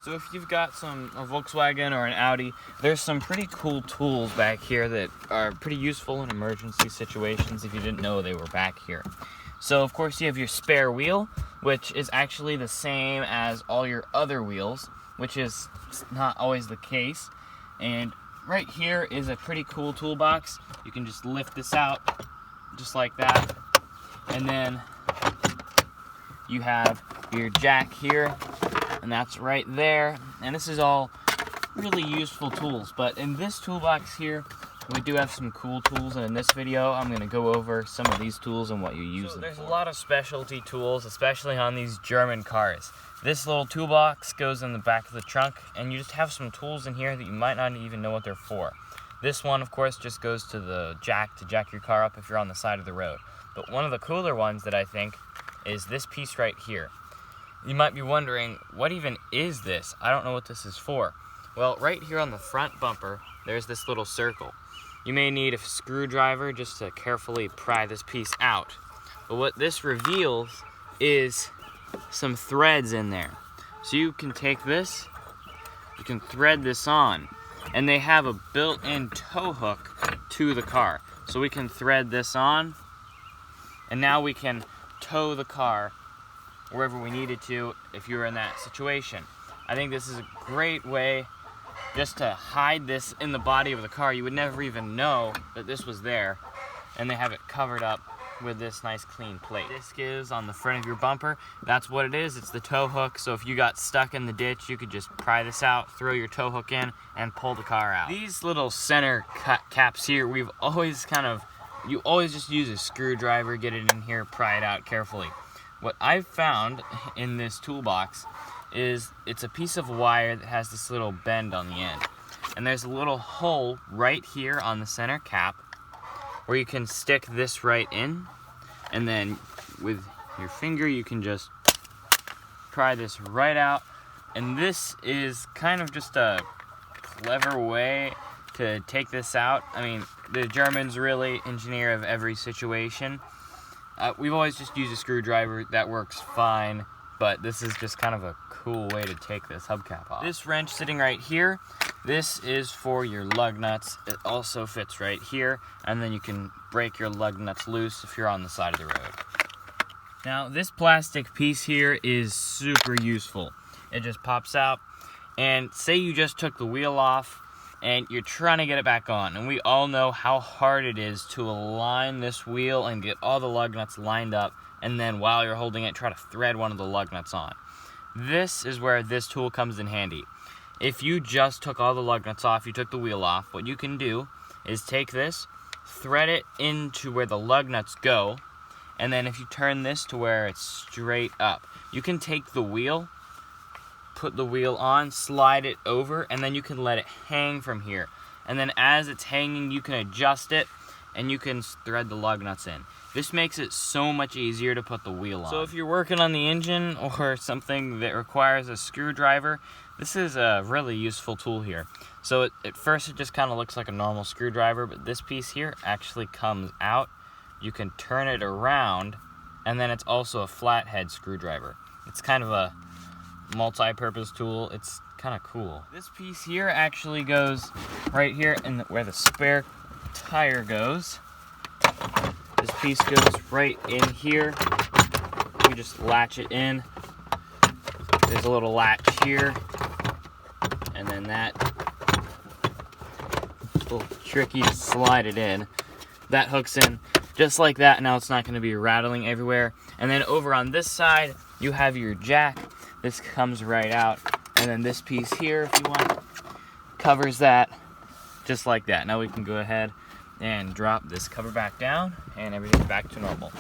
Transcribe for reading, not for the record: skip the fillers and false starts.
So if you've got a Volkswagen or an Audi, there's some pretty cool tools back here that are pretty useful in emergency situations if you didn't know they were back here. So of course you have your spare wheel, which is actually the same as all your other wheels, which is not always the case. And right here is a pretty cool toolbox. You can just lift this out just like that. And then you have your jack here, and that's right there. And this is all really useful tools. But in this toolbox here, we do have some cool tools, and in this video I'm going to go over some of these tools and what you use them for. There's a lot of specialty tools, especially on these German cars. This little toolbox goes in the back of the trunk, and you just have some tools in here that you might not even know what they're for. This one, of course, just goes to the jack to jack your car up if you're on the side of the road. But one of the cooler ones that I think is this piece right here. You might be wondering, what even is this? I don't know what this is for. Well, right here on the front bumper, there's this little circle. You may need a screwdriver just to carefully pry this piece out. But what this reveals is some threads in there. So you can take this, you can thread this on, and they have a built-in tow hook to the car. So we can thread this on, and now we can tow the car wherever we needed to if you were in that situation. I think this is a great way just to hide this in the body of the car. You would never even know that this was there, and they have it covered up with this nice clean plate. This is on the front of your bumper. That's what it is. It's the tow hook. So if you got stuck in the ditch, you could just pry this out, throw your tow hook in, and pull the car out. These little center caps here, you always just use a screwdriver, get it in here, pry it out carefully. What I've found in this toolbox is it's a piece of wire that has this little bend on the end. And there's a little hole right here on the center cap where you can stick this right in, and then with your finger you can just pry this right out. And this is kind of just a clever way to take this out. I mean, the Germans really engineer of every situation. We've always just used a screwdriver. That works fine, but this is just kind of a cool way to take this hubcap off. This wrench sitting right here, this is for your lug nuts. It also fits right here, and then you can break your lug nuts loose if you're on the side of the road. Now, this plastic piece here is super useful. It just pops out, and say you just took the wheel off and you're trying to get it back on, and we all know how hard it is to align this wheel and get all the lug nuts lined up, and then while you're holding it, try to thread one of the lug nuts on. This is where this tool comes in handy. If you just took all the lug nuts off, you took the wheel off, what you can do is take this, thread it into where the lug nuts go, and then if you turn this to where it's straight up, you can take the wheel, put the wheel on, slide it over, and then you can let it hang from here. And then as it's hanging, you can adjust it, and you can thread the lug nuts in. This makes it so much easier to put the wheel on. So if you're working on the engine or something that requires a screwdriver, this is a really useful tool here. So at first it just kind of looks like a normal screwdriver, but this piece here actually comes out. You can turn it around, and then it's also a flathead screwdriver. It's kind of a multi-purpose tool. It's kind of cool. This piece here actually goes right here in where the spare tire goes. This piece goes right in here. You just latch it in. There's a little latch here, and then that little tricky to slide it in. That hooks in just like that. Now it's not going to be rattling everywhere. And then over on this side, you have your jack. This comes right out, and then this piece here, if you want, covers that just like that. Now we can go ahead and drop this cover back down, and everything's back to normal.